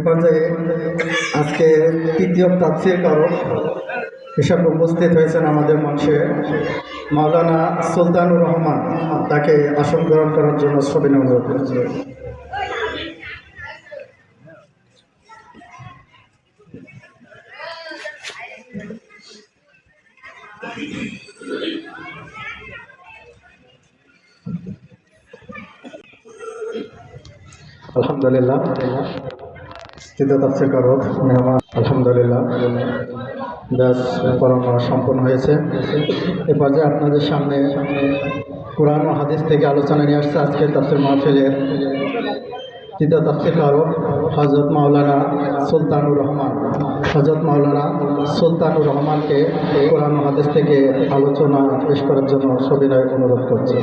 পর্যায়ে আজকে তৃতীয় তাফসীর কারক হিসাবে উপস্থিত হয়েছেন আমাদের মঞ্চে মাওলানা সুলতানুর রহমান। তাকে আসন গ্রহণ করার জন্য সবিনয় অনুরোধ করছি। আলহামদুলিল্লাহ, তৃতীয় তাফসীর কারক মেহমান আলহামদুলিল্লাহ ব্যাস পড়ানো সম্পন্ন হয়েছে। এ পর্যায়ে আপনাদের সামনে কুরআন ও হাদিস থেকে আলোচনা নিয়ে আসছে আজকের তাফসীর মাহফিলের তৃতীয় তাফসীর কারক হযরত মাওলানা সুলতানুর রহমান। হযরত মাওলানা সুলতানুর রহমানকে কুরআন ও হাদিস থেকে আলোচনা পেশ করার জন্য সবিনয় অনুরোধ করছি।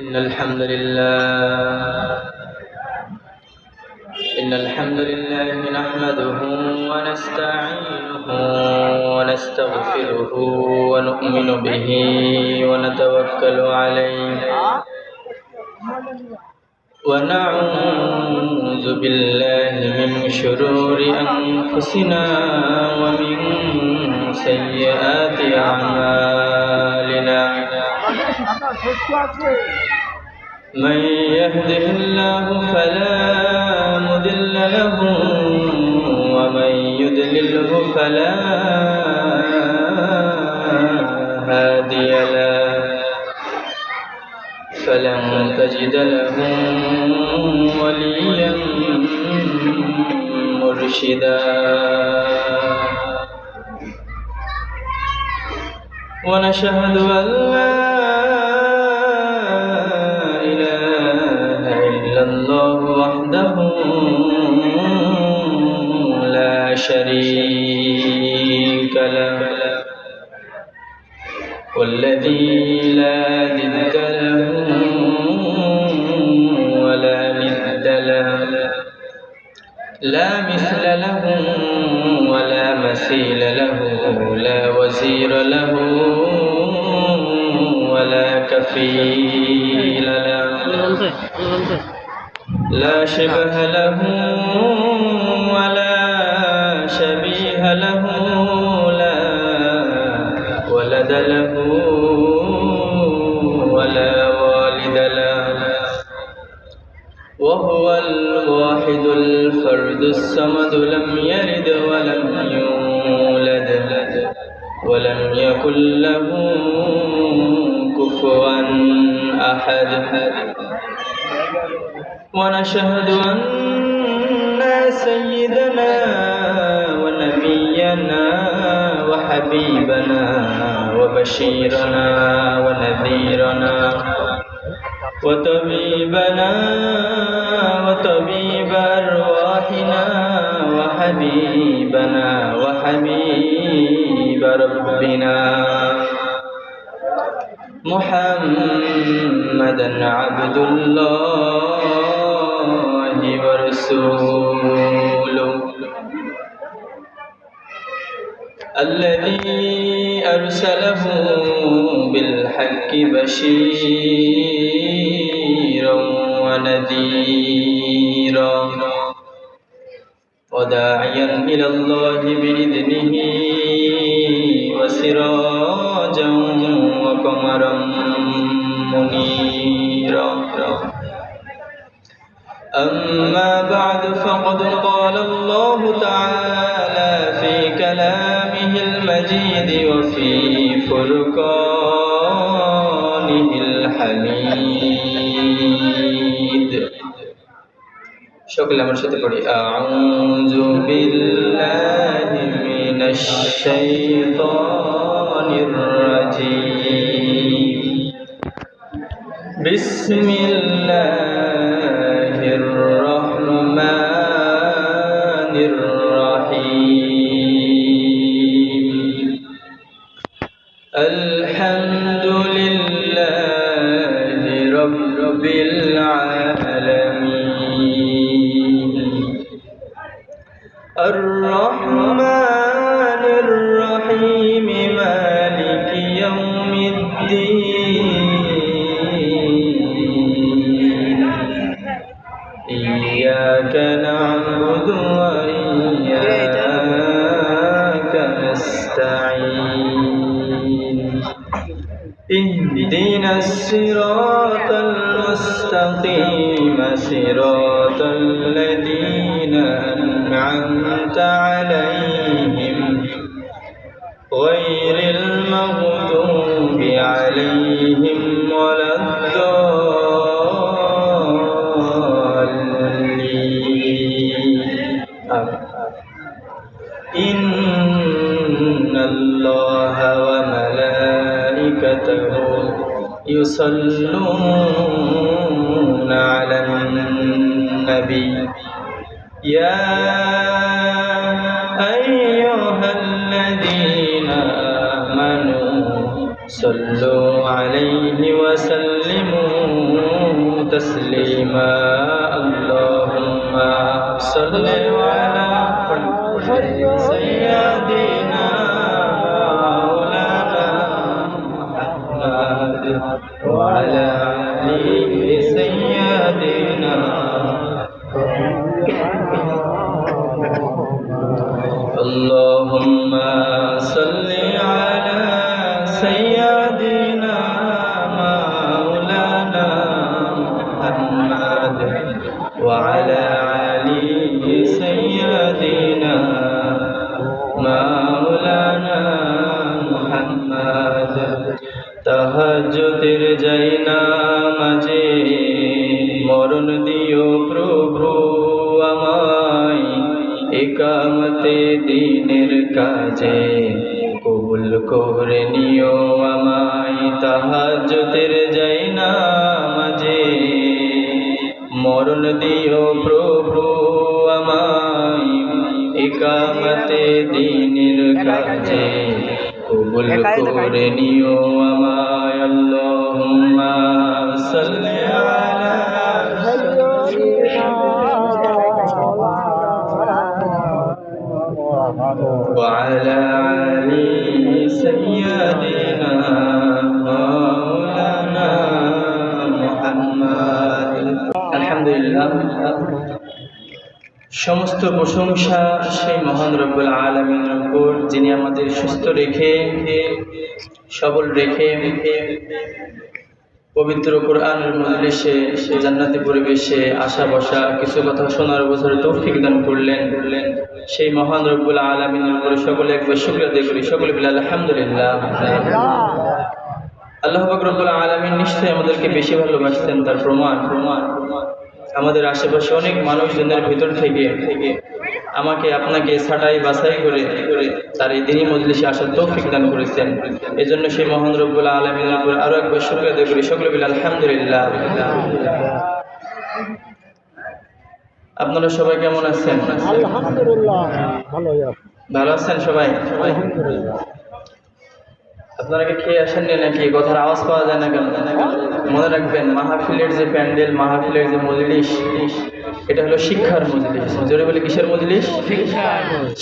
إن الحمد لله نحمده ونستعينه ونستغفره ونؤمن به ونتوكل عليه ونعوذ بالله من شرور أنفسنا ومن سيئات أعمالنا من يهده الله فلا مضل له ومن يضلله فلا هادي له فلن تجد له وليا مرشدا ونشهد أن لا إله إلا الله وحده لا شريك له والذي لا ند له ولا ند له لا مثل له ولا مثيل له لا وزير له ولا كفيل له لا شبه له ولا شبيه له لا ولد له ولا والد له وهو الواحد الفرد الصمد لم يلد ولم يولد ولم يكن له كفوا أحد ونشهد أن سيدنا ونبينا وحبيبنا وبشيرنا ونذيرنا وطبيبنا وطبيب أرواحنا وحبيبنا وحبيب ربنا محمدا عبد الله ورسوله الذي أرسله بالحق بشيرا ونذيرا وداعيا إلى الله بإذنه وسراجا وقمرا منيرا أما بعد فقد قال الله تعالى في كلامه المجيد وفي فرقانه الحميد شكرا مرشد قولي أعوذ بالله من الشيطان الرجيم بسم الله الرحمن الرحيم الحمد لله رب العالمين العالمين الرحمن الرحيم مالك يوم الدين إياك نعبد وإياك نستعين اهدنا الصراط المستقيم صراط الذين أنعمت عليهم غير المغضوب عليهم ولا الضالين إن الله وملائكته يصلون على النبي يا أيها الذين آمنوا صلوا عليه وسلموا تسليما اللهم صل على سيدنا مولانا محمد وعلى آله سيدنا اللهم صل على سيدنا مولانا محمد وعلى آله سيدنا مولانا محمد তাহাজ্জুদের যাইনা মাঝে মরণ দিও প্রভু আমায় ইকামতে দ্বীনের কাজে কবুল করে নিও আমায় তাহাজ্জুদের যাইনা মাঝে মরণ দিও প্রভু আমায় ইকামতে দ্বীনের কাজে কবুল করে নিও আমায় আল্লাহুম্মা সাল্লি আলা وعلى آل سيدنا مولانا محمد الحمد لله সমস্ত প্রশংসা সেই মহান রব্বুল আলামিনের উপর যিনি আমাদের সুস্থ রেখে সবল রেখে পবিত্র কোরআনের মজলিসে জান্নাতি পরিবেশে আসা বসা কিছু কথা শোনার বছর তৌফিক দান করলেন সেই মহান রব্বুল আলামিনের উপর সকলে একবার শুকরিয়া আদায় করি সকলে বলি আলহামদুলিল্লাহ আল্লাহ পাক রব্বুল আলামিন নিশ্চয়ই আমাদেরকে বেশি ভালোবাসতেন তার প্রমাণ আমাদের আশেপাশে অনেক মানুষজনের ভিতর থেকে আমাকে আপনাকে ছাঁটাই বাছাই করে তার এই দিনী মজলিসে আসার তৌফিক দান করেছেন এজন্য সেই মহান রব্বুল আলামিনের উপর আরো একবার শুকরিয়া আদায় করি সকলে বলি আলহামদুলিল্লাহ আপনারা সবাই কেমন আছেন আলহামদুলিল্লাহ ভালো আছেন সবাই আপনারা কি খেয়ে আসেননি নাকি কথার আওয়াজ পাওয়া যায় না কেন মনে রাখবেন মাহফিলের যে প্যান্ডেল মাহফিলের যে মজলিস এটা হলো শিক্ষার মজলিস জোরে বলে কিসের মজলিস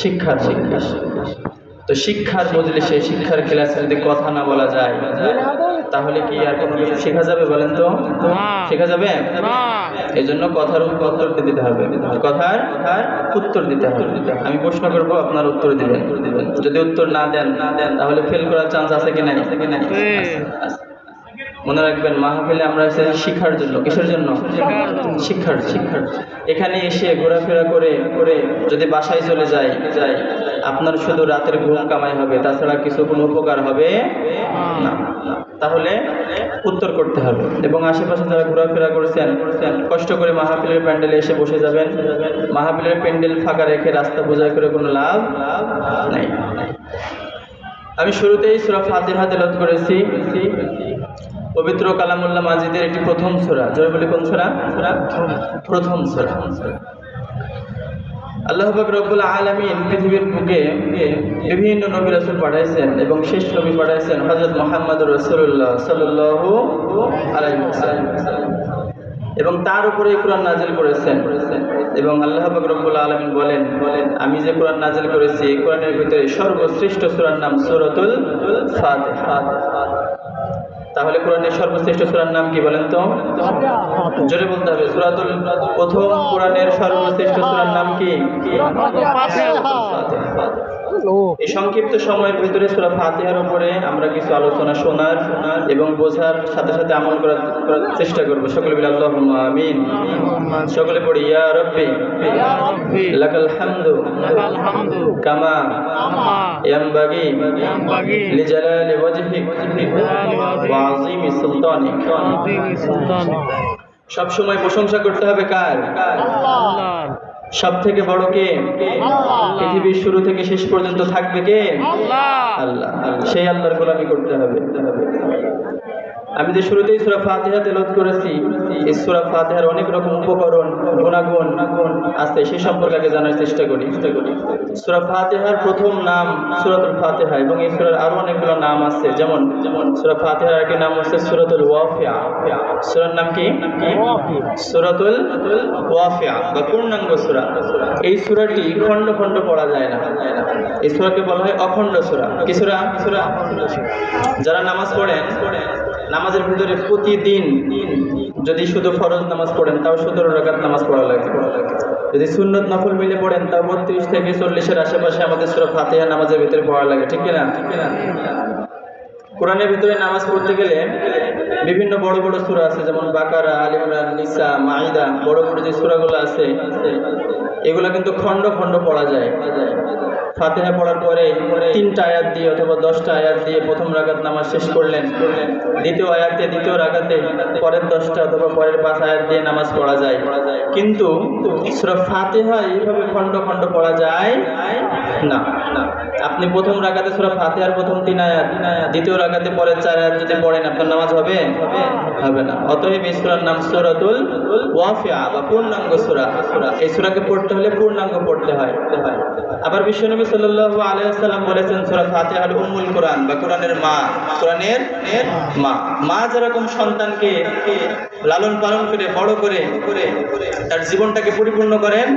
শিক্ষার মজলিস তো শিক্ষার মজলিসে শিক্ষার ক্লাসে যদি কথা না বলা যায় তাহলে কি আর কোনো কিছু শেখা যাবে বলেন তো শেখা যাবে এই জন্য কথার উত্তর দিতে হবে কথার উত্তর দিতে হবে আমি প্রশ্ন করবো আপনার উত্তর দিবেন যদি উত্তর না দেন তাহলে ফেল করার চান্স আছে কি নাই মনে রাখবেন মাহফিলে আমরা এসেছি শিক্ষার জন্য কিসের জন্য শিক্ষার এখানে এসে ঘোরাফেরা করে যদি বাসায় চলে যায় আপনার শুধু রাতের ঘুম কামাই হবে তাছাড়া কিছু কোনো উপকার হবে না তাহলে উত্তর করতে হবে এবং আশেপাশে যারা ঘোরাফেরা করছেন কষ্ট করে মাহফিলের প্যান্ডেলে এসে বসে যাবেন মাহফিলের প্যান্ডেল ফাঁকা রেখে রাস্তা বোঝাই করে কোনো লাভ নাই আমি শুরুতেই সূরা ফাতিহা তেলাওয়াত করেছি পবিত্র কালামুল্লাহ মাজিদের একটি প্রথম সূরা জোরে বলি কোন সূরা প্রথম সূরা আল্লাহ পাক রব্বুল আলামিন পৃথিবীর বুকে বিভিন্ন নবী রাসূল পাঠাইছেন এবং শেষ নবী পাঠাইছেন হযরত মুহাম্মদুর রাসূলুল্লাহ সাল্লাল্লাহু আলাইহি ওয়াসাল্লাম এবং তার উপরে কোরআন নাজিল করেছেন। এবং আল্লাহ পাক রব্বুল আলামিন বলেন, আমি যে কোরআন নাজিল করেছি এই কোরআনের ভিতরে সর্বশ্রেষ্ঠ সূরার নাম সূরাতুল ফাতিহা। তাহলে কোরআনের সর্বশ্রেষ্ঠ সূরার নাম কি বলেন তো? জোরে বলতে হবে। প্রথম কোরআনের সর্বশ্রেষ্ঠ সূরার নাম কি? এই সংক্ষিপ্ত সময়ের ভিতরে সূরা ফাতিহার উপরে আমরা কিছু আলোচনা শোনার এবং বোঝার সাথে সাথে আমল করার চেষ্টা করব। সকলে বলি আল্লাহুম্মা আমিন। সকলে পড়ি ইয়া রাব্বি লাকাল হামদু কামা ইয়ানবাগি লিজালালি ওয়াজহিক ওয়া আযীমি সুলতানিক। সব সময় প্রশংসা করতে হবে কার? আল্লাহর। সব থেকে বড় কে? পৃথিবীর শুরু থেকে শেষ পর্যন্ত থাকবে কে? আল্লাহ। সেই আল্লাহর গোলামি করতে হবে। আমি যে শুরুতেই সূরা ফাতিহা তেলাওয়াত করেছি, এই সূরা ফাতিহার অনেক রকম উপকরণ, গুণাগুণ আছে, সেই সম্পর্কে আগে জানার চেষ্টা করি। সূরা ফাতিহার প্রথম নাম সূরাতুল ফাতিহা এবং এই সূরার আরো অনেকগুলো নাম আছে। যেমন সূরা ফাতিহার আরেকটি নাম হচ্ছে সূরাতুল ওয়াকিয়া। সূরার নাম কি? সূরাতুল ওয়াকিয়া বা পূর্ণাঙ্গ সূরা। এই সূরাটি খণ্ড খণ্ড পড়া যায় না। এই সূরাকে বলা হয় অখণ্ড সূরা। কি সূরা? যারা নামাজ পড়েন, নামাজের ভিতরে প্রতিদিন যদি শুধু ফরজ নামাজ পড়েন তাও 17 রাকাত নামাজ পড়া লাগে। যদি সুন্নত নফল মিলে পড়েন তাও 32 থেকে 40-এর আশেপাশে আমাদের সূরা ফাতিহা নামাজের ভিতরে পড়া লাগে। ঠিক কিনা? কোরআনের ভিতরে নামাজ পড়তে গেলে বিভিন্ন বড় বড় সূরা আছে, যেমন বাকারা, আলে ইমরান, নিসা, মাইদা, বড় বড় যে সূরাগুলো আছে এগুলো কিন্তু খণ্ড খণ্ড পড়া যায়। ফাতিহা পড়ার পরে 3টা আয়াত দিয়ে অথবা 10টা আয়াত দিয়ে প্রথম রাকাত নামাজ শেষ করলেন, দ্বিতীয় আয়াতে দ্বিতীয় রাকাতে পরের 10টা অথবা পরের 5 আয়াত দিয়ে নামাজ পড়া যায়। কিন্তু সূরা ফাতিহা এইভাবে খণ্ড খণ্ড পড়া যায় না। আপনি প্রথম রাকাতে সূরা ফাতিহার প্রথম 3 আয়াত, দ্বিতীয় রাকাতে পরের 4 আয়াত যদি পড়েন আপনার নামাজ হবে? হবে না। অতএব এই সূরার নাম সূরাতুল ওয়াকিয়া বা পূর্ণাঙ্গ সূরা। এই সূরাকে পড়তে হলে পূর্ণাঙ্গ পড়তে হয়। আবার বিশ্বনবী সাল্লাল্লাহু আলাইহি ওয়াসাল্লাম বলেছেন সূরা ফাতিহা হলো উম্মুল কোরআন বা কোরআনের মা। কোরআনের মা। মা যেরকম সন্তানকে লালন পালন করে বড় করে তার জীবনটাকে পরিপূর্ণ করেন,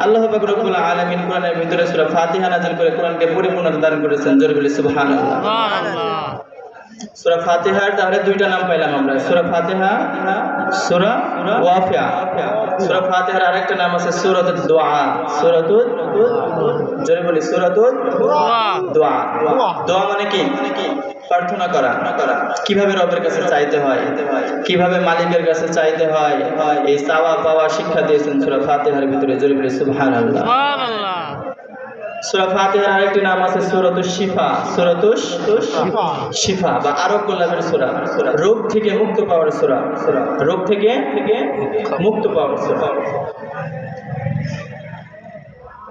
আল্লাহ পাক রব্বুল আলামিন কোরআনের ভিতরে সূরা ফাতিহা নাযিল করে কোরআনকে পরিপূর্ণতা দান করেছেন। জোরে বলি সুবহানাল্লাহ। সূরা ফাতিহার তাহলে 2টা নাম পাইলাম আমরা, সূরা ফাতিহা, সূরা ওয়াকিয়া। সূরা ফাতিহার আরেকটা নাম আছে সূরাতুদ দুআ। সূরাতুদ, জোরে বলি সূরাতুদ দুআ। দোয়া মানে কি? প্রার্থনা করা। কিভাবে রবের কাছে চাইতে হয়, কিভাবে মালিকের কাছে চাইতে হয়, এই চাওয়া পাওয়া শিক্ষা দিয়েছেন সূরা ফাতিহার ভিতরে। জোরে বলি সুবহানাল্লাহ। সূরা ফাতিহার আরেকটি নাম আছে সূরাতুশ শিফা। সূরাতুশ শিফা বা আরোগ্য লাভের সূরা। রোগ থেকে মুক্ত পাওয়ার সূরা। রোগ থেকে মুক্ত পাওয়ার সূরা।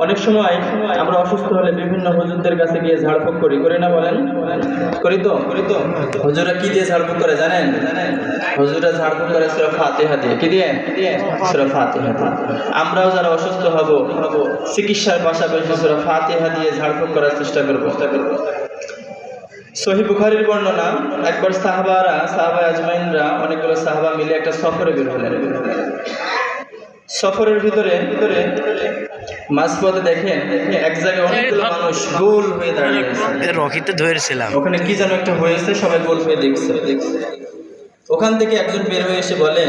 অনেক সময় আমরা অসুস্থ হলে বিভিন্ন হুজুরদের কাছে গিয়ে ঝাড়ফুঁক করি না? বলেন করি তো? হুজুরা কি দিয়ে ঝাড়ফুঁক করে জানেন? হুজুরা ঝাড়ফুঁক করে সূরা ফাতিহা দিয়ে। কি দিয়ে? সূরা ফাতিহা দিয়ে। আমরাও যারা অসুস্থ হব চিকিৎসার পাশাপাশি সূরা ফাতিহা দিয়ে ঝাড়ফুঁক করার চেষ্টা করব। সহিহ বুখারীর বর্ণনা, একবার সাহাবা আজমাইনরা অনেকগুলো সাহাবা মিলে একটা সফরে বের হলেন। সফরের ভিতরে মাঝপথে দেখেন এক জায়গায় অনেকগুলো মানুষ গোল হয়ে দাঁড়িয়ে আছে। ওখানে কি যেন একটা হয়েছে, সবাই গোল হয়ে দেখছে। ওখান থেকে একজন বের হয়ে এসে বলে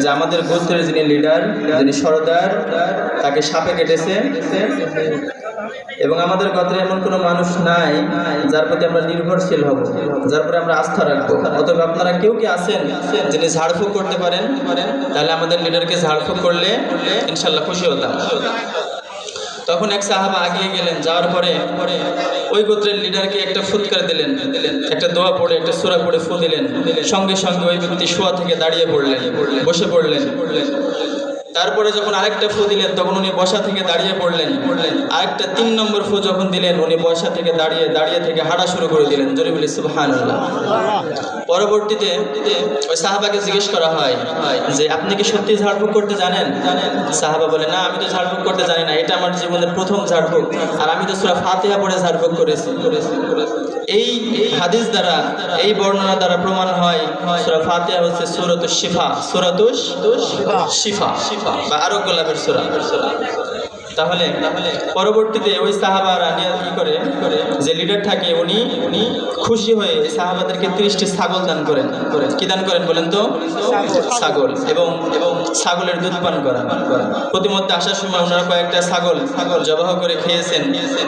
যে আমাদের গোত্রের যিনি লিডার, যিনি সরদার, তাকে সাপে কেটেছে এবং আমাদের গোত্রে এমন কোনো মানুষ নাই যার প্রতি আমরা নির্ভরশীল হব, যার প্রতি আমরা আস্থা রাখবো। অতএব আপনারা কেউ কি আছেন যিনি ঝাড়ফুঁক করতে পারেন? তাহলে আমাদের লিডারকে ঝাড়ফুঁক করলে ইনশাল্লাহ খুশি হতাম। তখন এক সাহাবা আগিয়ে গেলেন, যাওয়ার পরে ওই গোত্রের লিডারকে একটা ফুৎকার দিলেন, একটা দোয়া পড়ে একটা সূরা পড়ে ফু দিলেন। সঙ্গে সঙ্গে ওই ব্যক্তি শোয়া থেকে দাঁড়িয়ে পড়লেন, বসে পড়লেন। তারপরে যখন আরেকটা ফু দিলেন তখন উনি বসা থেকে দাঁড়িয়ে পড়লেন। আরেকটা 3 নম্বর ফু যখন দিলেন উনি বসা থেকে দাঁড়িয়ে থেকে হাঁটা শুরু করে দিলেন। জোরে বলি সুবহানাল্লাহ। পরবর্তীতে ওই সাহাবাকে জিজ্ঞেস করা হয় যে আপনি কি সত্যি ঝাড়ফুঁক করতে জানেন? সাহাবা বলে না, আমি তো ঝাড়ফুঁক করতে জানি না, এটা আমার জীবনের প্রথম ঝাড়ফুঁক, আর আমি তো সূরা ফাতিহা পড়ে ঝাড়ফুঁক করেছি। এই হাদিস দ্বারা, এই বর্ণনা দ্বারা প্রমাণ হয় সূরা ফাতিহা হচ্ছে সূরাতুশ শিফা, সূরাতুশ শিফা বা আরোগ্য লাভের সূরা। তাহলে পরবর্তীতে ওই সাহাবারা কি করে, যে লিডার থাকে উনি খুশি হয়ে সাহাবাদেরকে 30টি ছাগল দান করেন। কি দান করেন বলেন তো? ছাগল, এবং ছাগলের দুধ পান করা। প্রতিমধ্যে আসার সময় ওনারা কয়েকটা ছাগল জবাহ করে খেয়েছেন।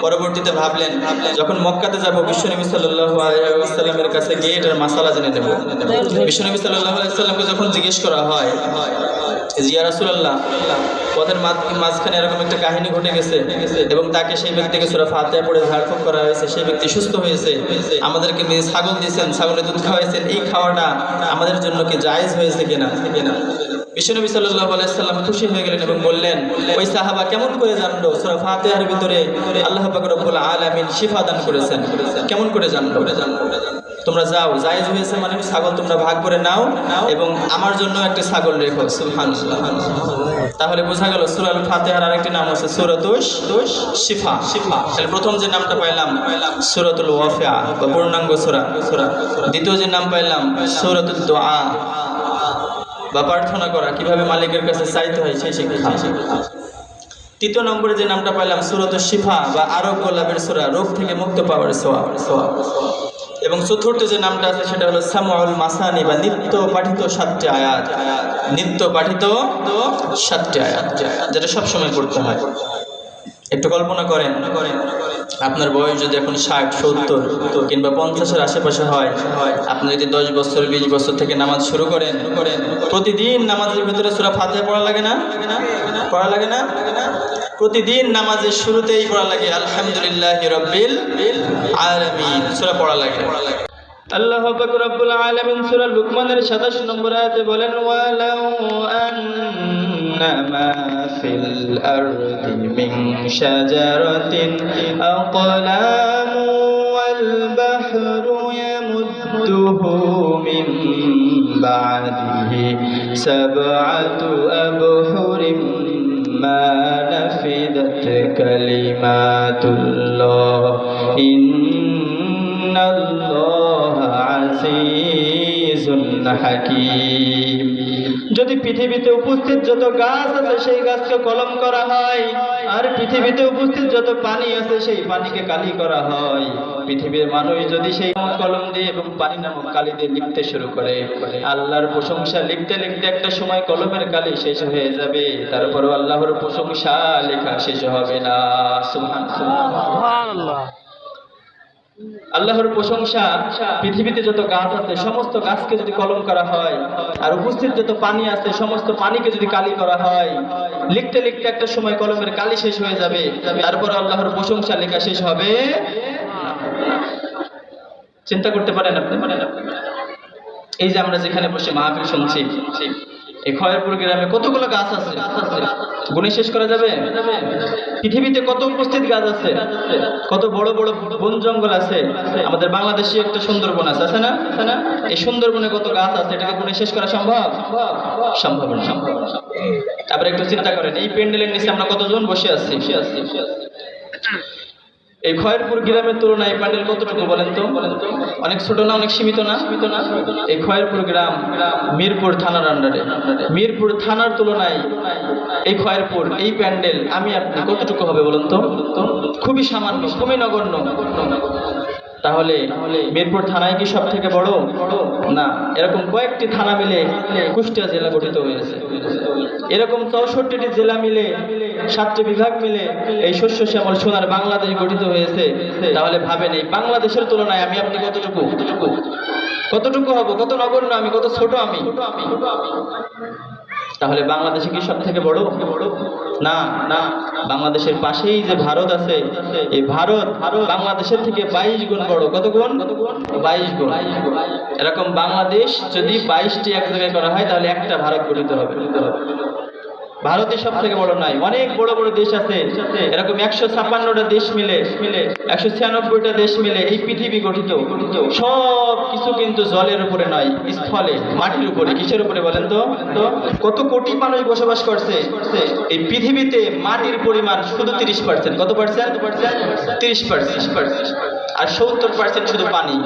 পরবর্তীতে ভাবলেন যখন মক্কাতে যাব বিশ্বনবী সাল্লাল্লাহু আলাইহি ওয়াসাল্লামের কাছে গিয়ে এটার মাসালা জেনে নেব। বিশ্বনবী সাল্লাল্লাহু আলাইহি ওয়াসাল্লামকে যখন জিজ্ঞেস করা হয়, ইয়া রাসূলুল্লাহ, পথের মাঝখানে এরকম একটা কাহিনী ঘটে গেছে এবং তাকে, সেই ব্যক্তিকে সূরা ফাতিহা পড়ে ঝাড়ফুঁক করা হয়েছে, সেই ব্যক্তি সুস্থ হয়েছে, আমাদেরকে ছাগল দিয়েছেন, ছাগলের দুধ খাওয়াইছেন, এই খাওয়াটা আমাদের জন্য কি জায়েজ হয়েছে কিনা? বিশ্বনবী সাল্লাল্লাহু আলাইহি ওয়াসাল্লাম খুশি হয়ে গেলেন এবং বললেন, ওই সাহাবা কেমন করে জানলো সূরা ফাতিহার ভিতরে আল্লাহ পাক রব্বুল আলামিন শিফা দান করেছেন? কেমন করে জানলো? তোমরা যাও, জায়েজ হয়েছে মানে ছাগল তোমরা ভাগ করে নাও এবং আমার জন্য একটা ছাগল রেখো। সুবহানাল্লাহ। তাহলে বোঝা গেল সূরা ফাতিহার আরেকটি নাম আছে সূরাতুশ শিফা। তাহলে প্রথম যে নামটা পাইলাম সূরাতুল ওয়াকিয়া বা পূর্ণাঙ্গ সূরা। দ্বিতীয় যে নাম পাইলাম সূরাতুদ দুআ বা প্রার্থনা করা, কিভাবে মালিকের কাছে চাইতে হয় সেই শিক্ষা। তৃতীয় নম্বরে যে নামটা পাইলাম সূরাতুশ শিফা বা আরোগ্য লাভের সূরা, রোগ থেকে মুক্ত পাওয়ার সওয়াব। এবং চতুর্থ যে নামটা আছে সেটা হলো সামউল মাসানি বা নিত্য পাঠিত 7টি আয়াত। নিত্য পাঠিত 7টি আয়াত, যেটা সবসময় পড়তে হয়। একটু কল্পনা করেন, আপনার বয়স যদি এখন 60, 70 কিংবা 50-এর আশেপাশে হয়, আপনি যদি 10 বছর 20 বছর থেকে নামাজ শুরু করেন, প্রতিদিন নামাজের ভিতরে সূরা ফাতিহা পড়া লাগে না? প্রতিদিন নামাজের শুরুতেই পড়া লাগে আলহামদুলিল্লাহি রাব্বিল আলামিন, সূরা পড়া লাগে। আল্লাহ পাক রব্বুল আলামিন সূরা লুকমানের 27 নম্বর আয়াতে বলেন, ওয়ালাউ আন্নামা ফিল আরদি মিন শাজারাতিন আকলামু ওয়াল বাহরু ইয়ামুদ্দুহু মিন বা'দিহি সাব'আতু আবহুরিন মা নাফিদাত কালিমাতুল্লাহ ইন্নাল্লাহা আজিজুন হাকীম। যদি পৃথিবীতে উপস্থিত যত গাছ আছে সেই গাছকে কলম করা হয়, আর পৃথিবীতে উপস্থিত যত পানি আছে সেই পানিকে কালি করা হয়, পৃথিবীর মানুষ যদি সেই কলম দিয়ে এবং পানি নামক কালি দিয়ে লিখতে শুরু করে, আল্লাহর প্রশংসা লিখতে লিখতে একটা সময় কলমের কালি শেষ হয়ে যাবে, তারপরও আল্লাহর প্রশংসা লেখা শেষ হবে না। সুবহানাল্লাহ। আল্লাহর প্রশংসা, পৃথিবীতে যত গাছ আছে সমস্ত গাছকে যদি কলম করা হয়, আর উপস্থিত যত পানি আছে সমস্ত পানিকে যদি কালি করা হয়, লিখতে লিখতে একটা সময় কলমের কালি শেষ হয়ে যাবে, তারপর আল্লাহর প্রশংসা লেখা শেষ হবে। চিন্তা করতে পারেন আপনি? এই যে আমরা যেখানে বসে মাহফিল শুনছি, এই খয়েরপুর গ্রামে কতগুলো গাছ আছে, গুণে শেষ করা যাবে? পৃথিবীতে কত উপস্থিত গাছ আছে, কত বড় বড় বন জঙ্গল আছে। আমাদের বাংলাদেশে একটা সুন্দরবন আছে না? এই সুন্দরবনে কত গাছ আছে, এটাকে গুণে শেষ করা সম্ভব? সম্ভব না। তারপরে একটু চিন্তা করেন, এই প্যান্ডেলের নিচে আমরা কতজন বসে আছি? এই খয়েরপুর গ্রামের তুলনায় প্যান্ডেল কতটুকু বলেন তো? অনেক ছোট না? অনেক সীমিত না? এই খয়েরপুর গ্রাম মিরপুর থানার আন্ডারে। মিরপুর থানার তুলনায় এই খয়েরপুর, এই প্যান্ডেল আমি আপনি কতটুকু হবে বলেন তো? খুবই সামান্য, খুবই নগণ্য। তাহলে মিরপুর থানায় কি সব থেকে বড়? না। এরকম কয়েকটি থানা মিলে কুষ্টিয়া জেলা গঠিত হয়েছে। এরকম 64টি জেলা মিলে, 7টি বিভাগ মিলে এই শস্য শ্যামল সোনার বাংলাদেশ গঠিত হয়েছে। তাহলে ভাবেন, এই বাংলাদেশের তুলনায় আমি আপনি কতটুকু হব? কত নগণ্য আমি, কত ছোট আমি। তাহলে বাংলাদেশে কি সব থেকে বড়? না। বাংলাদেশের পাশেই যে ভারত আছে, এই ভারত বাংলাদেশের থেকে 22 গুণ বড়। কত গুণ? 22 গুণ। এরকম বাংলাদেশ যদি 22টি এক জায়গায় করা হয় তাহলে একটা ভারত গঠিত হবে। ভারতের সব থেকে বড় নাই, অনেক বড় বড় দেশ আছে। এরকম 156টা দেশ মিলে, 196টা দেশ মিলে এই পৃথিবী গঠিত। সব কিছু কিন্তু জলের উপরে নয়, স্থলে, মাটির উপরে। কিসের উপরে বলেন তো? কত কোটি মানুষ বসবাস করছে এই পৃথিবীতে? মাটির পরিমাণ শুধু 30%। কত পার্সেন্ট? 30%। আর 70% শুধু পানি।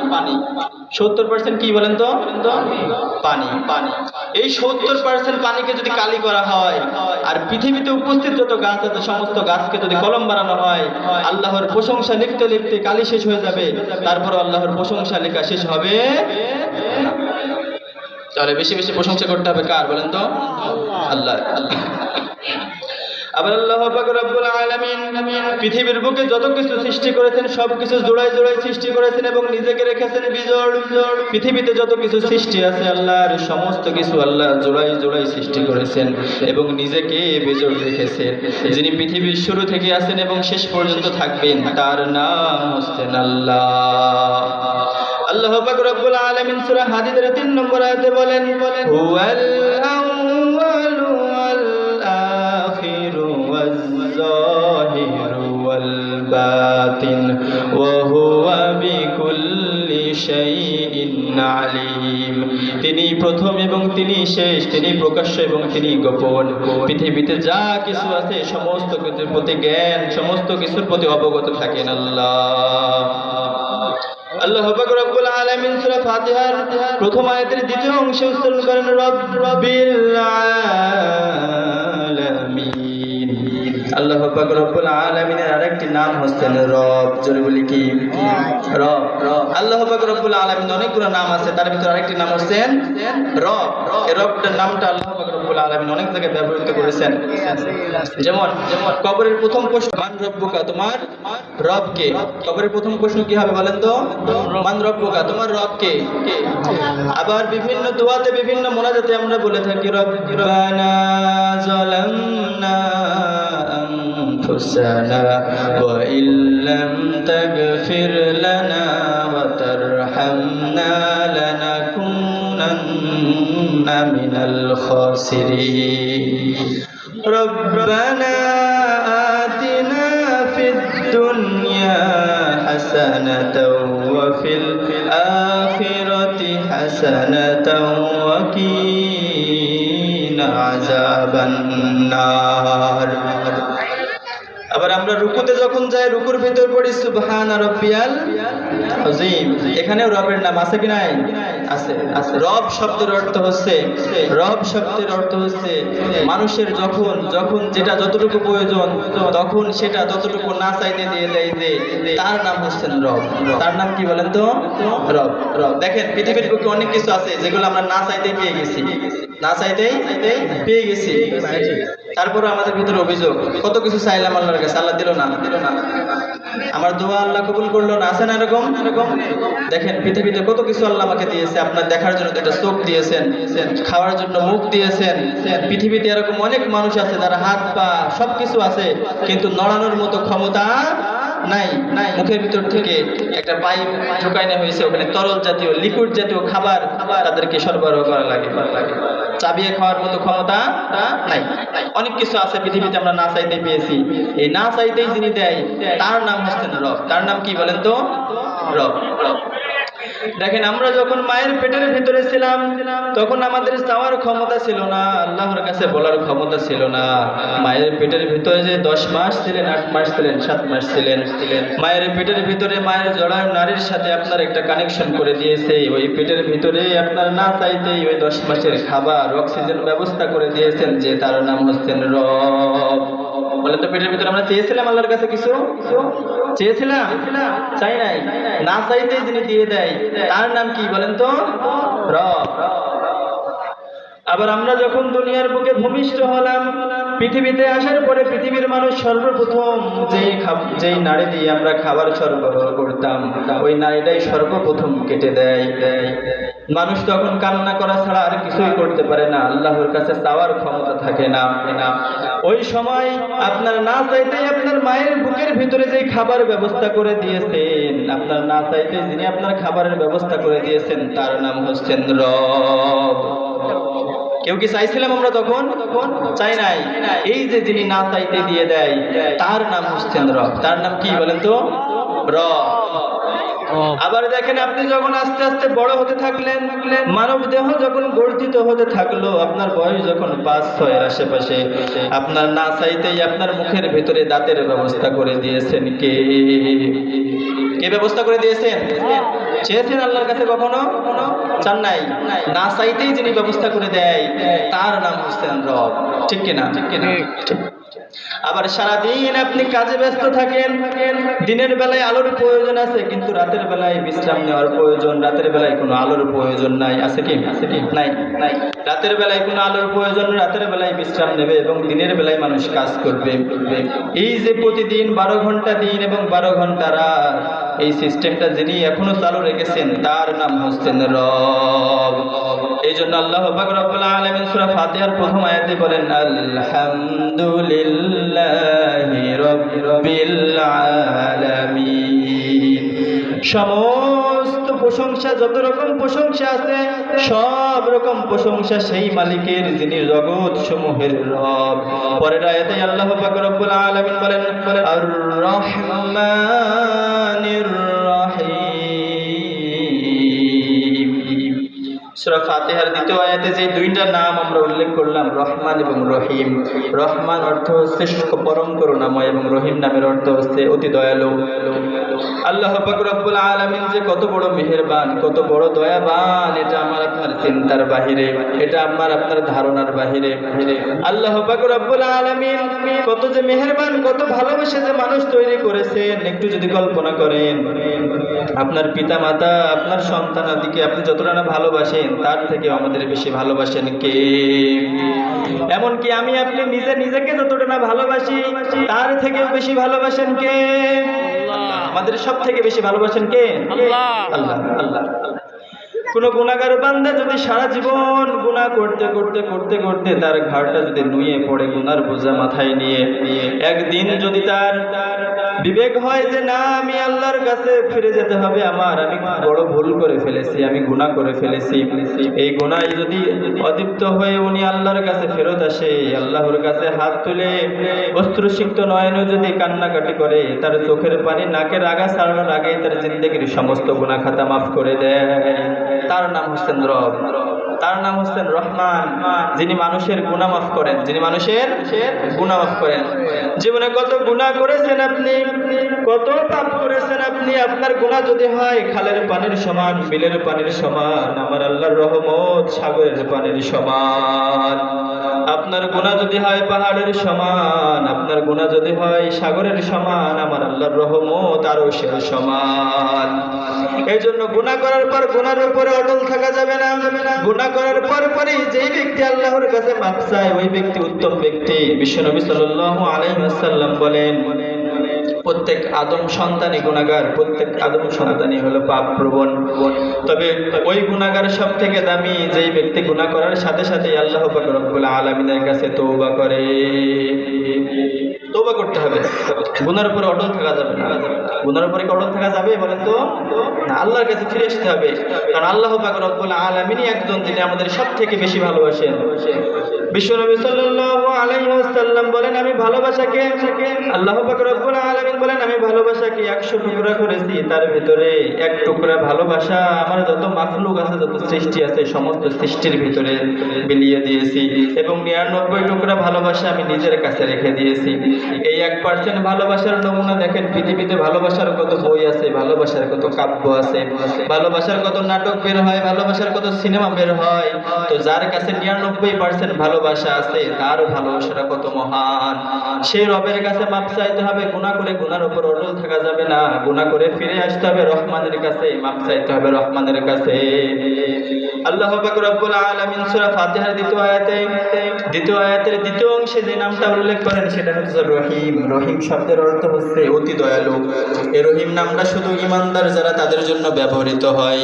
70% কি বলেন তো? পানি। এই 70% পানিকে যদি কালি করা হয়, আর পৃথিবীতে উপস্থিত যত গাছ আছে সমস্ত গাছকে যদি কলম বানানো হয়, আল্লাহর প্রশংসা লিখতে লিখতে কালি শেষ হয়ে যাবে, তারপর আল্লাহর প্রশংসা লেখা শেষ হবে না। তাহলে বেশি বেশি প্রশংসা করতে হবে কার বলেন তো? আল্লাহ। আবার আল্লাহ পাক রব্বুল আলামিন পৃথিবীর বুকে যত কিছু সৃষ্টি করেছেন সব কিছু জোড়ায় জোড়ায় সৃষ্টি করেছেন এবং নিজেকে রেখেছেন বিজোড়। পৃথিবীতে যত কিছু সৃষ্টি আছে আল্লাহর সমস্ত কিছু আল্লাহ জোড়ায় জোড়ায় সৃষ্টি করেছেন এবং নিজেকে বিজোড় রেখেছেন। যিনি পৃথিবীর শুরু থেকে আছেন এবং শেষ পর্যন্ত থাকবেন, তার নাম হচ্ছেন আল্লাহ। আল্লাহ পাক রব্বুল আলামিন সূরা হাদীদের 3 নম্বর আয়াতে বলেন, হুয়াল আউয়ালু ওয়াল আখিরু ওয়াজ যাহিরু ওয়াল বাতিন ওয়া হুয়া বিকুল্লি শাইইন আলীম। তিনি প্রথম এবং তিনি শেষ, তিনি প্রকাশ্য এবং তিনি গোপন। পৃথিবীতে যা কিছু আছে সমস্ত কিছুর প্রতি জ্ঞান, সমস্ত কিছুর প্রতি অবগত থাকেন আল্লাহ। আল্লাহ পাক রব্বুল আলামিন সূরা ফাতিহার প্রথম আয়াতের দ্বিতীয় অংশে উচ্চারণ করেন রব্বিল আলামিন। আল্লাহ পাক রব্বুল আলামিনের আরেকটি নাম হচ্ছেন রব। জোরে বলি কি? রব। আল্লাহ পাক রব্বুল আলামিন অনেকগুলো নাম আছে, তার ভিতরে আরেকটি নাম হচ্ছেন রব। এই রবটার নামটা আল্লাহ পাক রব্বুল আলামিন অনেক জায়গায় ব্যবহৃত করেছেন। যেমন কবরের প্রথম প্রশ্ন মান রব্বুকা, তোমার রব কে? কবরের প্রথম প্রশ্ন কি হবে বলেন তো? মান রব্বুকা, তোমার রব কে? আবার বিভিন্ন দোয়াতে বিভিন্ন মোনাজাতে আমরা বলে থাকি রব্বানা যালামনা আনফুসানা ওয়া ইল্লাম তাগফির লানা ওয়া তারহামনা লানাকুনান্না মিনাল খাসিরিন। রব্বানা আতিনা ফিদ দুনিয়া হাসানাতাও ওয়া ফিল আখিরাতি হাসানাতাও ওয়া কিনা আযাবান নার। আবার আমরা রুকুতে যখন যাই রুকুর ভিতর পড়ি সুবহান রাব্বিয়াল আযীম। এখানেও রবের নাম আছে কি নাই? আছে। রব শব্দের অর্থ হচ্ছে, রব শব্দের অর্থ হচ্ছে মানুষের যখন যেটা যতটুকু প্রয়োজন তখন সেটা ততটুকু না চাইতে দিয়ে দেয়, যে তার নাম হচ্ছেন রব। তার নাম কি বলেন তো? রব। দেখেন পৃথিবীর বুকে অনেক কিছু আছে যেগুলো আমরা না চাইতেই পেয়ে গেছি, না চাইতেই পেয়ে গেছি। তারপরে আমাদের ভিতরে অভিযোগ, কত কিছু চাইলাম আল্লাহর কাছে, আল্লাহ দিল না। আমার দোয়া আল্লাহ কবুল করলো না, আছে না এরকম? দেখেন পৃথিবীতে কত কিছু আল্লাহ আমাকে দিয়েছে। আপনার দেখার জন্য দুটো চোখ দিয়েছেন, খাওয়ার জন্য মুখ দিয়েছেন। পৃথিবীতে এরকম অনেক মানুষ আছে যারা হাত পা সবকিছু আছে কিন্তু নড়ানোর মতো ক্ষমতা নাই। মুখের ভিতর থেকে একটা পাইপ ঢুকাই নেওয়া হয়েছে, ওখানে তরল জাতীয় লিকুইড জাতীয় খাবার তাদেরকে সরবরাহ করা লাগে। চাবিয়ে খাওয়ার মতো ক্ষমতা নাই। অনেক কিছু আছে পৃথিবীতে আমরা না চাইতে পেয়েছি। এই না চাইতেই যিনি দেয় তার নাম হচ্ছেন রব। তার নাম কি বলেন তো? রব। দেখেন আমরা যখন মায়ের পেটের ভিতরে ছিলাম তখন আমাদের চাওয়ার ক্ষমতা ছিল না, আল্লাহর কাছে বলার ক্ষমতা ছিল না। মায়ের পেটের ভিতরে যে 10 মাস ছিলেন, 8 মাস ছিলেন, 7 মাস ছিলেন, মায়ের পেটের ভিতরে মায়ের জড়ার নারীর সাথে আপনার একটা কানেকশন করে দিয়েছে। ওই পেটের ভিতরে আপনার না চাইতেই ওই 10 মাসের খাবার অক্সিজেন ব্যবস্থা করে দিয়েছেন, যে তার নাম হচ্ছেন রব। বলে তো পেটের ভিতরে আমরা চেয়েছিলাম আল্লাহর কাছে কিছু? চেয়েছিলাম? চাই নাই। না চাইতেই যিনি দিয়ে দেয় তার নাম কি বলেন তো? রব। আবার আমরা যখন দুনিয়ার বুকে ভূমিষ্ঠ হলাম, পৃথিবীতে আসার পরে পৃথিবীর মানুষ সর্বপ্রথম যেই নাড়ি দিয়ে আমরা খাবার সরবরাহ করতাম ওই নাড়িটাই সর্বপ্রথম কেটে দেয়। মানুষ তখন কান্না করা ছাড়া আর কিছুই করতে পারে না, আল্লাহর কাছে চাওয়ার ক্ষমতা থাকে না। ওই সময় আপনার না চাইতেই আপনার মায়ের বুকের ভিতরে যে খাবার ব্যবস্থা করে দিয়েছেন, আপনার না চাইতে যিনি আপনার খাবারের ব্যবস্থা করে দিয়েছেন তার নাম হচ্ছেন রব। কেউ কি চাইছিলাম আমরা তখন? চাই নাই। এই যে যিনি না চাইতে দিয়ে দেয় তার নাম হচ্ছেন রব। তার নাম কি বলেন তো? রব। আবার দেখেন আপনি যখন আস্তে আস্তে বড় হতে থাকলেন, মানব দেহ যখন গর্ধিত হতে থাকলো, আপনার বয়স যখন 5-6 আশেপাশে, আপনার না চাইতেই আপনার মুখের ভেতরে দাঁতের ব্যবস্থা করে দিয়েছেন কে? কে ব্যবস্থা করে দিয়েছেন? চেয়েছেন আল্লাহর কাছে কখনো? চান নাই। না চাইতেই যিনি ব্যবস্থা করে দেয় তার নাম হচ্ছেন রব। ঠিক কিনা? ঠিক। আবার সারাদিন আপনি কাজে ব্যস্ত থাকেন, দিনের বেলায় আলোর প্রয়োজন আছে কিন্তু রাতের বেলায় বিশ্রাম নেওয়ার প্রয়োজন, রাতের বেলায় কোনো আলোর প্রয়োজন নাই। আছে কি? নাই। রাতের বেলায় কোনো আলোর প্রয়োজন, রাতের বেলায় বিশ্রাম নেবে এবং দিনের বেলায় মানুষ কাজ করবে। এই যে প্রতিদিন 12 ঘন্টা দিন এবং 12 ঘন্টা রাত, এই সিস্টেমটা যিনি এখনো চালু রেখেছেন তার নাম হচ্ছেন রব। এই জন্য আল্লাহ পাক রব্বুল আলামিন সূরা ফাতিহার প্রথম আয়াতে বলেন আলহামদুলিল্লাহি রাব্বিল আলামিন। সমস্ত প্রশংসা, যত রকম প্রশংসা আছে সব রকম প্রশংসা সেই মালিকের যিনি জগৎ সমূহের রব। পরের আয়াতে আল্লাহ পাক রব্বুল আলামিন বলেন আর রহমানির রহিম। সূরা ফাতিহার দ্বিতীয় আয়াতে যে দুইটা নাম আমরা উল্লেখ করলাম, রহমান এবং রহিম। রহমান অর্থ হচ্ছে পরম করুণাময় এবং রহিম নামের অর্থ হচ্ছে অতি দয়ালু। আল্লাহ পাক রব্বুল আলামিন যে কত বড় মেহেরবান, কত বড় দয়াবান, এটা আমার আপনার চিন্তার বাহিরে, এটা আমার আপনার ধারণার বাহিরে। আল্লাহ পাক রব্বুল আলামিন কত যে মেহেরবান, কত ভালোবেসে যে মানুষ তৈরি করেছেন, একটু যদি কল্পনা করেন আপনার পিতা মাতা, আপনার সন্তানাদিকে আপনি যতটা না ভালোবাসেন তার থেকে আমাদের বেশি ভালোবাসেন কে? এমনকি আমি আপনি নিজেকে যতটা না ভালোবাসি তার থেকেও বেশি ভালোবাসেন কে? আমাদের সব থেকে বেশি ভালোবাসেন কে? আল্লাহ। কোন গুনাহগার বান্দা যদি সারা জীবন গুনাহ করতে তার ঘাড়টা যদি নুয়ে পড়ে গুনার বোঝা মাথায় নিয়ে, একদিন যদি তার বিবেক হয় যে না আমি আল্লাহর কাছে ফিরে যেতে হবে, আমি বড় ভুল করে ফেলেছি, আমি গুনাহ করে ফেলেছি, এই গুনাহে যদি অদীপ্ত হয়ে উনি আল্লাহর কাছে ফেরত আসে, আল্লাহর কাছে হাত তুলে অশ্রুসিক্ত নয়নে যদি কান্নাকাটি করে, তার চোখের পানি নাকের আগা ছাড়ানোর আগেই তার জিন্দেগির সমস্ত গুনাহ খাতা মাফ করে দেয়, তার নাম হচ্ছেন রব। তার নাম হচ্ছেন রহমান, যিনি মানুষের গুনাহ মাফ করেন, যিনি মানুষের গুনাহ মাফ করেন। জীবনে কত গুনাহ করেছেন আপনি, কত পাপ করেছেন আপনি, আপনার গুনাহ যদি হয় খালের পানির সমান, বিলের পানির সমান, আমার আল্লাহর রহমত সাগরের পানির সমান। আপনার গুনাহ যদি হয় পাহাড়ের সমান, আপনার গুনাহ যদি হয় সাগরের সমান, আমার আল্লাহর রহমত আরশের সমান। এই জন্য গুনাহ করার পর গুনার উপরে অটল থাকা যাবে না। গুনাহ করার পরই যেই ব্যক্তি আল্লাহর কাছে মাফ চায় ওই ব্যক্তি উত্তম ব্যক্তি। বিশ্বনবী সাল্লাল্লাহু আলাইহি ওয়াসাল্লাম বলেন প্রত্যেক আদম সন্তানই গুনাহগার, প্রত্যেক আদম সন্তানই হলো পাপ প্রবণ। তবে ওই গুনাহগার সব থেকে দামি যেই ব্যক্তি গুনাহ করার সাথে সাথে আল্লাহ পাক রব্বুল আলামিনের কাছে তওবা করে। তওবা করতে হবে, গুনার উপরে অটল থাকা যাবে না। গুনার উপরে অটল থাকা যাবে বলেন তো? না, আল্লাহর কাছে ফিরে আসতে হবে, কারণ আল্লাহ পাক রব্বুল আলামিনই একজন যিনি আমাদের সব থেকে বেশি ভালোবাসেন। বিশ্বনবী সাল্লাল্লাহু আলাইহি ওয়াসাল্লাম বলেন আমি ভালোবাসাকে, আল্লাহ পাক রব্বুল আলামিন বলেন আমি ভালোবাসাকে 100 টুকরা করেছি, তার ভিতরে এক টুকরা ভালোবাসা আমার যত মাখলুক আছে, যত সৃষ্টি আছে সমস্ত সৃষ্টির ভিতরে বিলিয়ে দিয়েছি, এবং 99 টুকরা ভালোবাসা আমি নিজের কাছে রেখে দিয়েছি। এই 1% ভালোবাসার নমুনা দেখেন, পৃথিবীতে ভালোবাসার কত বই আছে, ভালোবাসার কত কাব্য আছে, ভালোবাসার কত নাটক বের হয়, ভালোবাসার কত সিনেমা বের হয়, তো যার কাছে 99% ভালোবাসা আছে তার ভালোবাসাটা কত মহান। সেই রবের কাছে মাপ চাইতে হবে, গুনাহ করে গুনার উপর অটল থাকা যাবে না, গুনাহ করে ফিরে আসতে হবে রহমানের কাছে, মাপ চাইতে হবে রহমানের কাছে। আল্লাহ পাক রব্বুল আলামিন সূরা ফাতিহার দ্বিতীয় আয়াতের দ্বিতীয় অংশে যে নামটা উল্লেখ করেন সেটা হচ্ছে রহিম। রহিম শব্দের অর্থ হচ্ছে অতি দয়ালু। এই রহিম নামটা শুধু ঈমানদার যারা তাদের জন্য ব্যবহৃত হয়,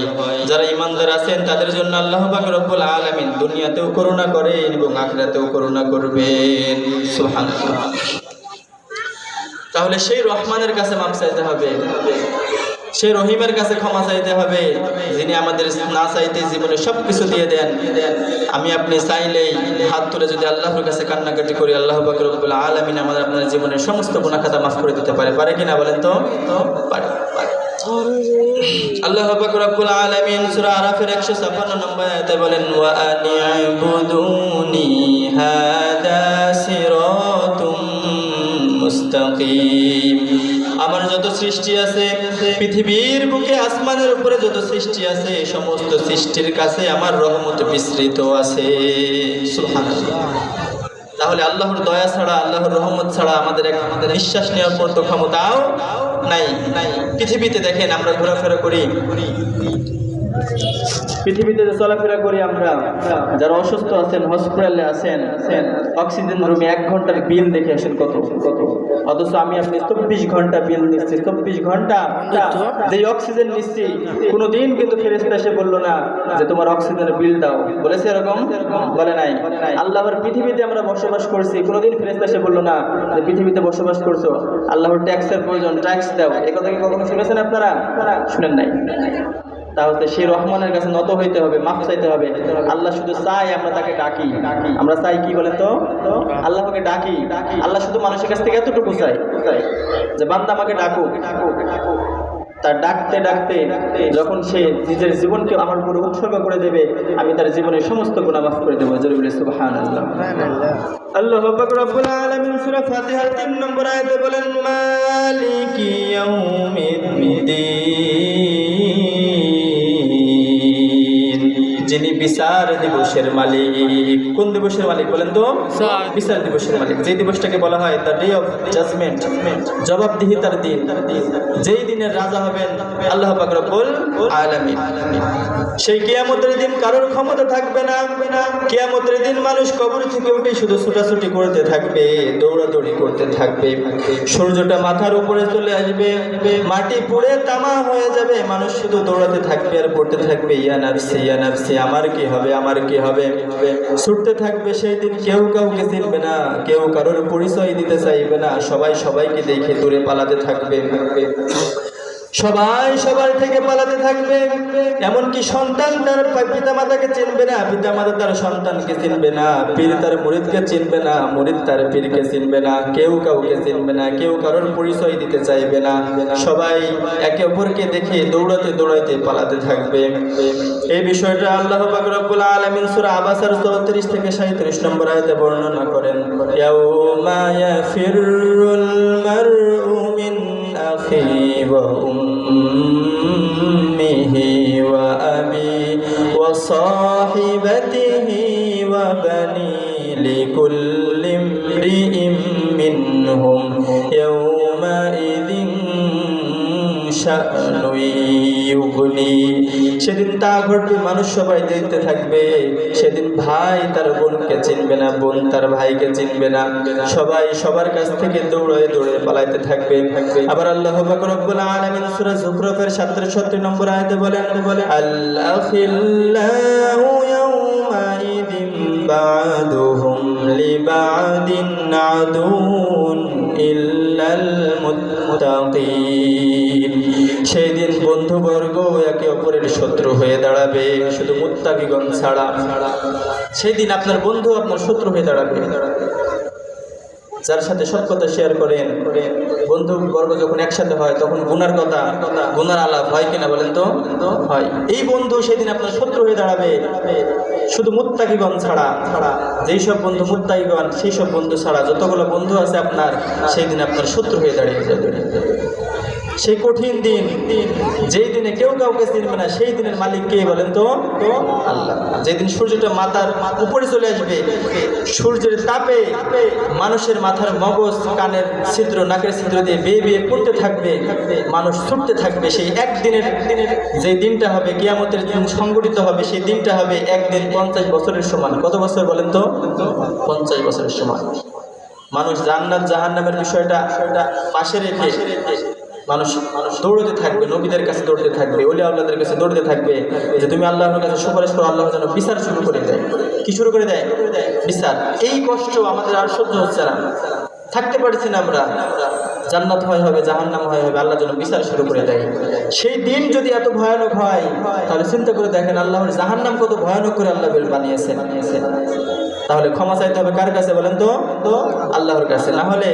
যারা ঈমানদার আছেন তাদের জন্য আল্লাহ পাক রব্বুল আলামিন দুনিয়াতেও করুণা করেন এবং আখিরাতেও করুণা করবেন। সুবহানাল্লাহ। তাহলে সেই রহমানের কাছে মাপ চাইতে হবে, সেই রহিমের কাছে ক্ষমা চাইতে হবে, যিনি আমাদের না চাইতে জীবনে সবকিছু দিয়ে দেন। আমি আপনি চাইলেই হাত তুলে যদি আল্লাহর কাছে কান্নাকাটি করি, আল্লাহ পাক রব্বুল আলামিন আমাদের আপনার জীবনের সমস্ত গুনাহ খাতা মাফ করে দিতে পারে কিনা বলেন তো? পারে। আল্লাহ পাক রব্বুল আলামিন সূরা আরাফের 156 নম্বর আয়াতে বলেন ওয়া আনি'বুদুনি হাদা সিরাতুম মুস্তাকিম। আমার যত যত সৃষ্টি আছে, পৃথিবীর বুকে আসমানের উপরে যত সৃষ্টি আছে, সমস্ত সৃষ্টির কাছে আমার রহমত বিস্তৃত আছে। সুবহানাল্লাহ। তাহলে আল্লাহর দয়া ছাড়া, আল্লাহর রহমত ছাড়া আমাদের নিঃশ্বাস নেওয়ার মতো ক্ষমতাও নাই। পৃথিবীতে দেখেন আমরা ঘোরাফেরা করি, পৃথিবীতে যে চলাফেরা করি আমরা, যারা অসুস্থ আছেন, হসপিটালে আছেন, অক্সিজেন রুমে 1 ঘন্টার বিল দেখে আসেন কত কত, অথচ আমি আপনি 24 ঘন্টা বিল নিচ্ছি। 24 ঘন্টা যে অক্সিজেন নিচ্ছি, কোনোদিন কিন্তু ফেরেশতা এসে বললো না যে তোমার অক্সিজেনের বিল দাও, বলেছে এরকম? বলে নাই। আল্লাহর পৃথিবীতে আমরা বসবাস করছি, কোনোদিন ফেরেশতা এসে বললো না যে পৃথিবীতে বসবাস করছো, আল্লাহর ট্যাক্সের প্রয়োজন, ট্যাক্স দাও। এই কথা কি কখনো শুনেছেন আপনারা? শুনেন নাই। তাহলে সেই রহমানের কাছে নত হইতে হবে, মাফ চাইতে হবে। আল্লাহ শুধু চাই আমরা তাকে ডাকি। আমরা চাই কি বলেন তো? আল্লাহকে ডাকি। আল্লাহ শুধু মানুষের কাছ থেকে এতটুকু চাই যে বান্দা আমাকে ডাকুক। তার ডাকতে ডাকতে যখন সে নিজের জীবনকে আমার উপরে উৎসর্গ করে দেবে, আমি তার জীবনের সমস্ত গুনাহ মাফ করে দেবো। জোরে বলে সুবহানাল্লাহ। আল্লাহু পাক রব্বুল আলামিন সূরা ফাতিহার 3 নম্বর আয়াতে বলেন, মালিকি ইয়াউমিদ্দিন, যিনি বিচার দিবসের মালিক। কোন দিবসের মালিক বলেন তো? বিচার দিবসের মালিক। যে দিবসটাকে বলা হয় দ্য ডে অফ জাজমেন্ট, জবাবদিহিতার দিন। যেই দিনের রাজা হবেন আল্লাহ পাক রব্বুল আলামিন। সেই কিয়ামতের দিন কারোর ক্ষমতা থাকবে না। কিয়ামতের দিন মানুষ কবর থেকে উঠে শুধু ছোটাছুটি করতে থাকবে, দৌড়াদৌড়ি করতে থাকবে। সূর্যটা মাথার উপরে চলে আসবে, মাটি পুড়ে তামা হয়ে যাবে, মানুষ শুধু দৌড়াতে থাকবে আর পড়তে থাকবে, ইয়া নাফসি ইয়া নাফসি, আমার কি হবে, আমার কি হবে, ছুটতে থাকবে। সেই দিন কেউ কাউকে চিনবে না, কেউ কারোর পরিচয় দিতে চাইবে না, সবাই সবাইকে দেখে দূরে পালাতে থাকবে, সবাই সবার থেকে পালাতে থাকবে। এমনকি সন্তান তার পিতা মাতাকে চিনবে না, পিতা মাতা তার সন্তানকে চিনবে না, পীর তার মুরিদকে চিনবে না, মুরিদ তার পীরকে চিনবে না, কেউ কাউকে চিনবে না, কেউ কারোর পরিচয় দিতে চাইবে না। সবাই একে অপরকে দেখে দৌড়াতে দৌড়াতে পালাতে থাকবে। এই বিষয়টা আল্লাহ পাক রব্বুল আলামিন সূরা আবাসার 34 থেকে 37 নম্বর আয়াতে বর্ণনা করেন। ইয়াউমা ইয়াফিরুল মারউ মিন আখি ওয়া উম্মিহি ওয়া আবি ওয়া সাহিবাতিহি ওয়া বানি লিকুল্লি ইমরিইম মিনহুম ইয়াউমা ইযিন শা'নু ইউগনি। সেদিন তা ঘটবে, মানুষ সবাই দেখতে থাকবে। সেদিন ভাই তার বোনকে চিনবে না, বোন তার ভাইকে চিনবে না, সবাই সবার কাছ থেকে দৌড়ে দৌড়ে পালাইতে থাকবে। আবার আল্লাহ পাক রব্বুল আলামিন সূরা যুখরুফের 67 নম্বর আয়াতে বলেন, আল আখিল্লাহু ইয়াউমা ইযিন বা'দুহুম লিবা'দিন আদুন ইল্লাল মুত্তাকিন। সেই দিন বন্ধুবর্গ একে অপরের শত্রু হয়ে দাঁড়াবে, শুধু মুত্তাকিগণ ছাড়া। সেই দিন আপনার বন্ধু আপনার শত্রু হয়ে দাঁড়াবে। যার সাথে সব কথা শেয়ার করেন, বন্ধু বর্গ যখন একসাথে হয় তখন গুনার কথা, গুনার আলাপ হয় কিনা বলেন তো? হয়। এই বন্ধু সেদিন আপনার শত্রু হয়ে দাঁড়াবে, শুধু মুত্তাকিগণ ছাড়া। যেই সব বন্ধু মুত্তাকিগণ, সেই সব বন্ধু ছাড়া যতগুলো বন্ধু আছে আপনার, সেই দিন আপনার শত্রু হয়ে দাঁড়িয়ে যাবে। সেই কঠিন দিন, যেই দিনে কেউ কাউকে চিনবে না, সেই দিনের মালিক কে বলেন তো? আল্লাহ। যেদিন সূর্যটা মাথার উপরে চলে আসবে, সূর্যের তাপে মানুষের মাথার মগজ, কানের ছিদ্র, নাকের ছিদ্র দিয়ে বেয়ে বেয়ে পড়তে থাকবে, মানুষ ছুটতে থাকবে। সেই একদিনের যে দিনটা হবে, কিয়ামতের দিন সংগঠিত হবে, সেই দিনটা হবে একদিন 50 বছরের সমান। কত বছর বলেন তো? 50 বছরের সমান। মানুষ জান্নাত জাহান্নামের বিষয়টা পাশে রেখে মানুষ দৌড়তে থাকবে, নবীদের কাছে দৌড়তে থাকবে, ওলিয়া আল্লাহদের কাছে দৌড়তে থাকবে যে তুমি আল্লাহর কাছে সুপারিশ করো, আল্লাহ যেন বিচার শুরু করে দেয়। কি শুরু করে দেয়? বিচার। এই কষ্ট আমাদের আর সহ্য হচ্ছে না, থাকতে পারছি না আমরা। জান্নাত হয় হবে, জাহান্নাম হয় হবে, আল্লাহ যেন বিচার শুরু করে দেয়। সেই দিন যদি এত ভয়ানক হয়, তাহলে চিন্তা করে দেখেন আল্লাহর জাহান্নাম কত ভয়ানক করে আল্লাহ বানিয়েছেন। তাহলে ক্ষমা চাইতে হবে কার কাছে বলেন তো? আল্লাহর কাছে। না হলে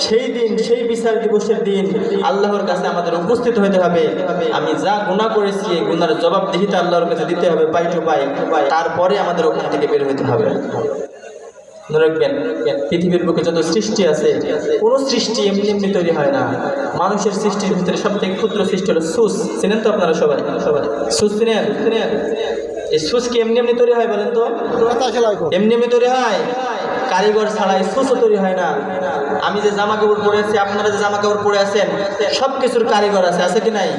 সেই দিন, সেই বিচার দিবসের দিন আল্লাহর কাছে আমাদের উপস্থিত হতে হবে। আমি যা গুনাহ করেছি, এই গুনার জবাবদিহিতা আল্লাহর কাছে দিতে হবে, পাই টু পাই। তারপরে আমাদের ওখান থেকে বের হতে হবে। মনে রাখবেন, পৃথিবীর বুকে যত সৃষ্টি আছে কোনো সৃষ্টি এমনি এমনি তৈরি হয় না। মানুষের সৃষ্টির ভিতরে সবথেকে ক্ষুদ্র সৃষ্টি হলো সুস। চিনেন তো আপনারা সবাই? সুস চিনেন? এই সুস কি এমনি এমনি তৈরি হয় বলেন তো? এমনি এমনি তৈরি হয়? কারিগর ছাড়াই সুসও তৈরি হয় না। আমি যে জামা কাপড় পরে আছি, আপনারা যে জামা কাপড় পরে আছেন, সব কিছুর কারিগর আছে কি নাই?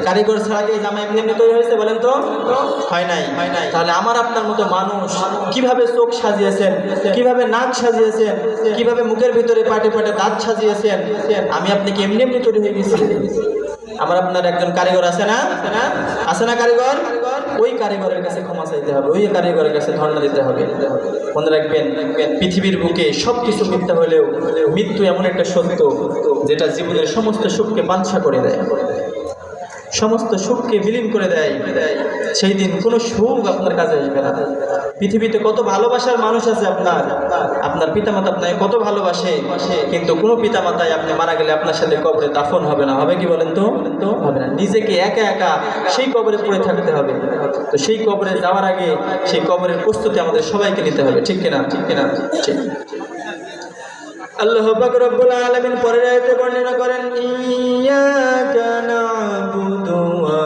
কারিগর ছাড়া কি জামা এমনি এমনি তৈরি হয়েছে বলেন তো? হয় নাই। তাহলে আমার আপনার মতো মানুষ কিভাবে চোখ সাজিয়েছেন, কিভাবে নাক সাজিয়েছেন, কিভাবে মুখের ভিতরে পাটে পাটে দাঁত সাজিয়েছেন, আমি আপনি কি এমনি এমনি তৈরি হয়ে গেছি? আমার আপনার একজন কারিগর আছে না? আছে না কারিগর? ওই কারিগরের কাছে ক্ষমা চাইতে হবে, ওই কারিগরের কাছে ধর্ণা দিতে হবে। মনে রাখবেন, পৃথিবীর বুকে সব কিছু মিথ্যা হলেও মৃত্যু এমন একটা সত্য যেটা জীবনের সমস্ত সুখকে বাঞ্ছা করে দেয়, সমস্ত সুখকে বিলীন করে দেয়। সেই দিন কোনো সুখ আপনার কাছে আসবে না। পৃথিবীতে কত ভালোবাসার মানুষ আছে, আপনার পিতামাতা আপনাকে কত ভালোবাসে, কিন্তু কোনো পিতামাতাই আপনি মারা গেলে আপনার সাথে কবরে দাফন হবে না। হবে কি বলেন তো? হবে না। নিজেকে একা একা সেই কবরে পড়ে থাকতে হবে। তো সেই কবরে যাওয়ার আগে সেই কবরের প্রস্তুতি আমাদের সবাইকে নিতে হবে, ঠিক কিনা? ঠিক। আল্লাহ পাক রব্বুল আলামিন পরের আয়াতে বর্ণনা করেন, ইয়্যাকা না'বুদু ওয়া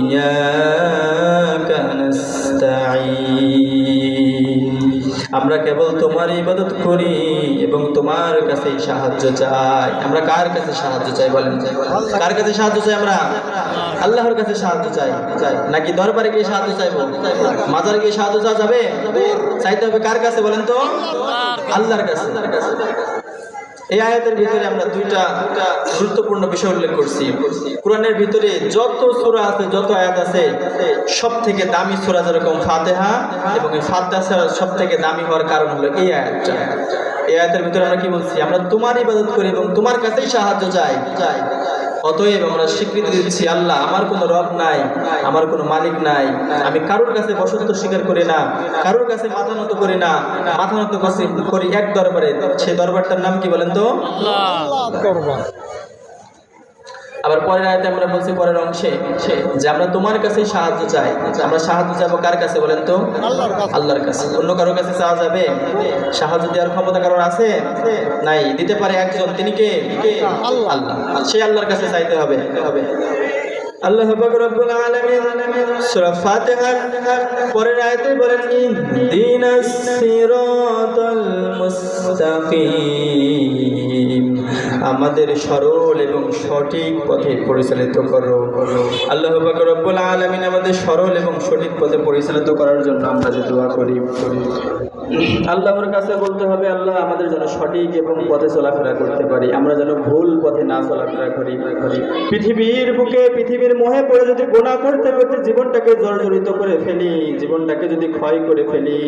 ইয়্যাকা নাস্তাঈন। আমরা কেবল তোমার ইবাদত করি এবং তোমার কাছে সাহায্য চাই। আমরা কার কাছে সাহায্য চাই বলেন? কার কাছে সাহায্য চাই? আমরা আল্লাহর কাছে সাহায্য চাই নাকি দরবারে গিয়ে সাহায্য চাইবো? মাজারে গিয়ে সাহায্য চাওয়া যাবে? চাইতে হবে কার কাছে বলেন তো? আল্লাহর কাছে। এই আয়াতের ভিতরে আমরা দুইটা গুরুত্বপূর্ণ বিষয় উল্লেখ করছি। কোরআনের ভিতরে যত সূরা আছে, যত আয়াত আছে, সব থেকে দামি সূরা যেরকম ফাতিহা, এবং এই ফাতিহা সব থেকে দামি হওয়ার কারণ হলো এই আয়াতটা। এই আয়াতের ভিতরে আমরা কি বলছি? আমরা তোমার ইবাদত করি এবং তোমার কাছেই সাহায্য চাই। অতএব আমরা স্বীকৃতি দিচ্ছি, আল্লাহ আমার কোনো রব নাই, আমার কোনো মালিক নাই, আমি কারোর কাছে বসন্ত স্বীকার করি না, কারোর কাছে মাথা নত করি না, মাথা নত করি এক দরবারে। সেই দরবারটার নাম কি বলেন তো? আল্লাহ। আবার পরের আয়াতে আমরা বলছি, পরের অংশে, যে আমরা তোমার কাছেই সাহায্য চাই। আমরা সাহায্য চাইবো কার কাছে বলেন তো? আল্লাহর কাছে। অন্য কারোর কাছে চাওয়া যাবে? সাহায্য দেওয়ার ক্ষমতা কারোর আছে? নাই। দিতে পারে একজন, তিনি কে? আল্লাহ। সেই আল্লাহর কাছে চাইতে হবে। আল্লাহ পাক রব্বুল আলামিন সূরা ফাতিহার পরের আয়াতে বলেন, ইহদিনাস সিরাতাল মুস্তাকিম। আমাদের সরল এবং সঠিক পথে পরিচালিত করো। আল্লাহ পাক রব্বুল আলামিন আমাদের সরল এবং সঠিক পথে পরিচালিত করার জন্য আমরা যে দোয়া করি, আল্লাহর কাছে বলতে হবে, আল্লাহ আমাদের যেন সঠিক এবং পথে চলাফেরা করতে পারি, আমরা যেন ভুল পথে না চলাফেরা করি। পৃথিবীর বুকে পৃথিবীর মোহে পড়ে যদি গুনাহ করতে করতে জীবনটাকে জর্জরিত করে ফেলি, জীবনটাকে যদি ক্ষয় করে ফেলি,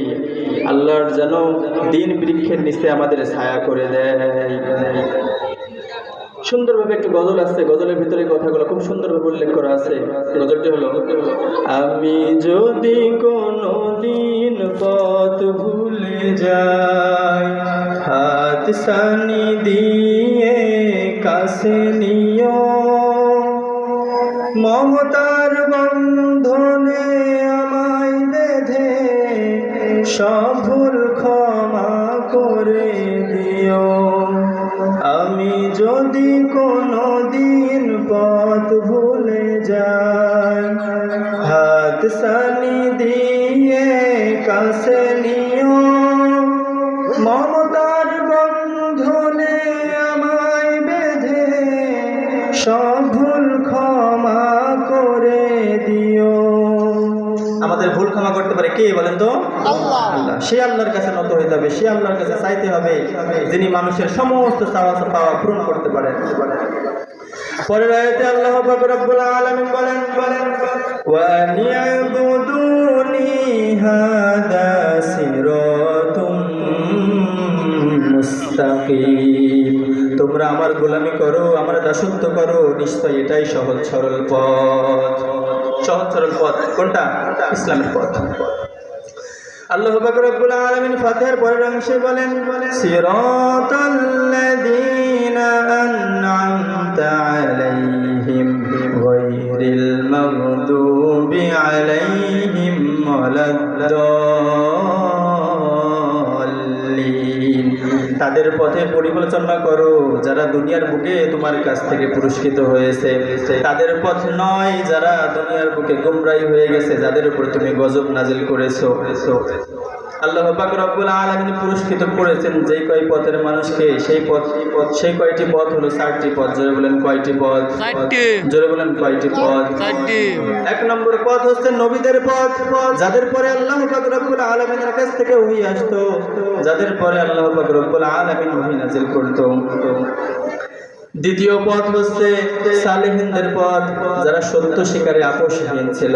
আল্লাহর যেন দিন বৃক্ষের নিচে আমাদের ছায়া করে দেয়। সুন্দরভাবে একটি গজল আছে, গজলের ভিতরে কথাগুলো খুব সুন্দরভাবে উল্লেখ করা আছে। গজলটি হলো, আমি যদি কোনো দিন পথ ভুলে যাই, হাত সানি দিয়ে কাছে নিও, মমতার বন্ধনে আমায় বেঁধে সব ভুল ক্ষমা করে দিও। আমি যদি কোনো দিন পথ ভুলে যাই, হাত সানি দিয়ে কাছে নিও, মমতার বন্ধনে আমায় বেঁধে সব ভুল ক্ষমা করে দিও। আমাদের ভুল ক্ষমা করতে পারে কে বলেন তো? আল্লাহ। সেই আল্লাহর কাছে নত হইতে হবে, সেই আল্লাহর কাছে চাইতে হবে, যিনি মানুষের সমস্ত চাওয়া পাওয়া পূরণ করতে পারেন। পরের আয়াতে আল্লাহ পাক রব্বুল আলামিন বলেন, ওয়া নি'বুদুনি হাদা সিরাতুম মুস্তাকিম। তোমরা আমার গোলামি করো, আমার দাসত্ব করো, নিশ্চয় এটাই সহজ সরল পথ। সহজ সরল পথ কোনটা? ইসলামের পথ। আল্লাহ পাক রব্বুল আলামিন ফাতিহার পরের অংশে বলেন, সিরাতাল্লাযীনা আন'আমতা আলাইহিম গায়রিল মাগদুবি আলাইহিম ওয়ালাদ-দাল্লিন। তাদের পথে পরিচালনা করো যারা দুনিয়ার বুকে তোমার কাছ থেকে পুরস্কৃত হয়েছে, তাদের পথ নয় যারা দুনিয়ার বুকে গুমরাহী হয়ে গেছে, যাদের উপর তুমি গজব নাজিল করেছো। আল্লাহ পাক রব্বুল আলামিন পুরস্কৃত করেছেন যে কয় পথের মানুষকে, সেই কয়টি পথ হলো 4টি পথ। জোরে বলেন কয়টি পথ? জোরে বলেন কয়টি পথ? 1 নম্বর পথ হচ্ছে নবীদের পথ, যাদের পরে আল্লাহ পাক রব্বুল আলামিনের কাছ থেকে ওহী আসতো, যাদের পরে আল্লাহ পাক রব্বুল আলামিন ওহী নাযিল করতো। দ্বিতীয় পথ হচ্ছে সালেহিনদের পথ, যারা সত্য শিকারে আপোষহীন ছিল,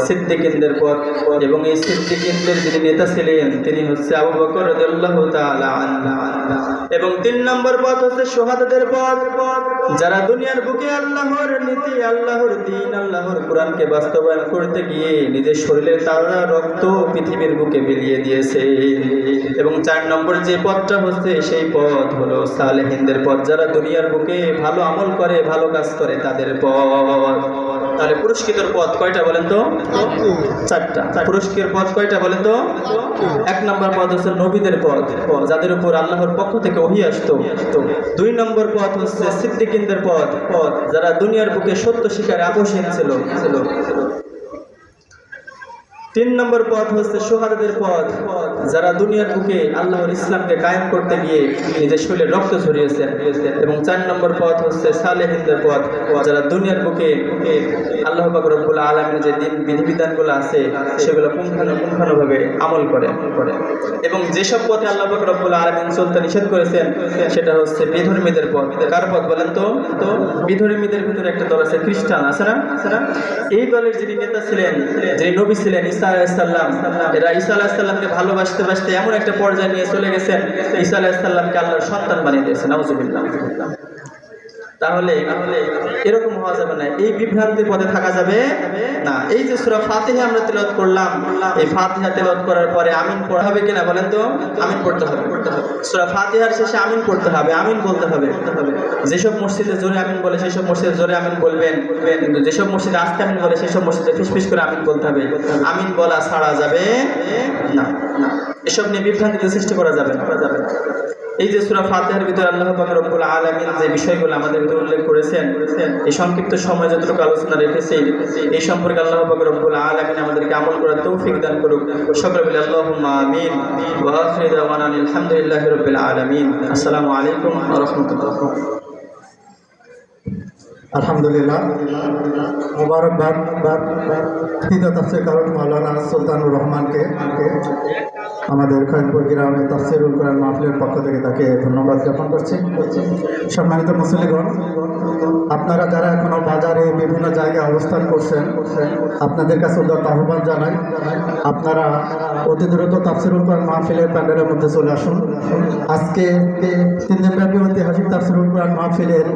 সিদ্দিকিনদের পথ। এবং এই সিদ্দিকিনদের যিনি নেতা ছিলেন তিনি হচ্ছে আবু বকর রাদিয়াল্লাহু তাআলা আনহু। এবং 3 নম্বর পথ হচ্ছে শুহাদাদের পথ, যারা দুনিয়ার বুকে আল্লাহর নীতি, আল্লাহর দ্বীন, আল্লাহর কোরআনকে বাস্তবায়ন করতে গিয়ে নিজের শরীরের তাজা রক্ত পৃথিবীর বুকে বিলিয়ে দিয়েছে। এবং 4 নম্বর যে পথটা হচ্ছে সেই পথ হলো সালেহিনদের পথ, যারা দুনিয়ার বুকে ভালো আমল করে, ভালো কাজ করে, তাদের পথ। তাহলে পুরস্কৃতের পথ কয়টা বলেন তো? 4টা। পুরস্কৃতের পথ কয়টা বলেন তো? 1 নম্বর পথ হচ্ছে নবীদের পথ, যাদের উপর আল্লাহর পক্ষ থেকে ওহী আসতো। 2 নম্বর পথ হচ্ছে সিদ্দিকিনদের পথ, যারা দুনিয়ার বুকে সত্য শিকারে আপোষহীন ছিল। 3 নম্বর পথ হচ্ছে শুহাদাদের পথ, যারা দুনিয়ার বুকে আল্লাহর ইসলামকে কায়েম করতে গিয়ে নিজের শরীরে রক্ত ঝরিয়েছেন। এবং 4 নম্বর পথ হচ্ছে সালেহিনদের পথ, যারা দুনিয়ার বুকে আল্লাহ পাক রব্বুল আলামিনের যে দিন বিধিবিধানগুলো আছে সেগুলো পুঙ্খানুপুঙ্খানুভাবে আমল করে। এবং যেসব পথে আল্লাহ পাক রব্বুল আলামিন চলতে নিষেধ করেছেন সেটা হচ্ছে বিধর্মীদের পথ। কার পথ বলেন তো? বিধর্মীদের ভিতরে একটা দল আছে খ্রিস্টান, আছে না? এই দলের যিনি নেতা ছিলেন, যিনি নবী ছিলেন ঈসা আলাইহিস সালাম, এরা ঈসা আলাইহিস সালামকে ভালোবাসতে এমন একটা পর্যায়ে নিয়ে চলে গেছেন, ঈসা আলাইহিস সালামকে আল্লাহর সন্তান বানিয়ে দিয়েছেন। নাউজুবিল্লাহ। তাহলে এরকম হওয়া যাবে না, এই বিভ্রান্তির পথে থাকা যাবে না। এই যে সূরা ফাতিহা আমরা তেলাওয়াত করলাম, এই ফাতিহা তেলাওয়াত করার পরে আমিন পড়া হবে কিনা বলেন তো? আমিন পড়তে হবে। সূরা ফাতিহার শেষে আমিন পড়তে হবে, আমিন বলতে হবে। যেসব মসজিদে জোরে আমিন বলে সেসব মসজিদে জোরে আমিন বলবেন, কিন্তু যেসব মসজিদে আস্তে আমিন বলে সেসব মসজিদে ফিসফিস করে আমিন বলতে হবে। আমিন বলা ছাড়া যাবে না। এসব নিয়ে বিভ্রান্তিতে সৃষ্টি করা যাবে না। এই যে সূরা ফাতিহার ভিতরে আল্লাহ পাক রব্বুল আলামিন যে বিষয়গুলো আমাদের ভিতরে উল্লেখ করেছেন, এই সংক্ষিপ্ত সময় যতটুকু আলোচনা রেখেছি এই সম্পর্কে আল্লাহ পাক রব্বুল আলামিন আমাদেরকে আমল করার তৌফিক দান করুক। সকলে বলি আল্লাহুম্মা আমিন। ওয়া আখিরু দাওয়ানা আলহামদুলিল্লাহি রাব্বিল আলামিন। আসসালামু আলাইকুম ওয়া রাহমাতুল্লাহ। আলহামদুলিল্লাহ, মোবারকবাদ ফিদা তাফসীর কারক মাওলানা সুলতানুর রহমানকে, আমাদের খৈরপুর গ্রামের তাফসীরুল কোরআন মাহফিলের পক্ষ থেকে তাকে ধন্যবাদ জ্ঞাপন করছি। সম্মানিত মুসল্লিগণ, আপনারা যারা এখনো বাজারে বিভিন্ন জায়গায় অবস্থান করছেন, আপনাদের কাছে উদাত্ত আহ্বান জানাই, আপনারা অতি দ্রুত তাফসীরুল কোরআন মাহফিলের প্যান্ডেলের মধ্যে চলে আসুন। আজকে 3 দিনব্যাপী ঐতিহাসিক তাফসীরুল কোরআন মাহফিলের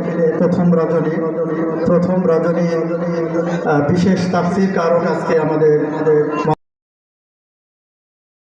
প্রথম রজনী বিশেষ তাফসীর কারক আজকে আমাদের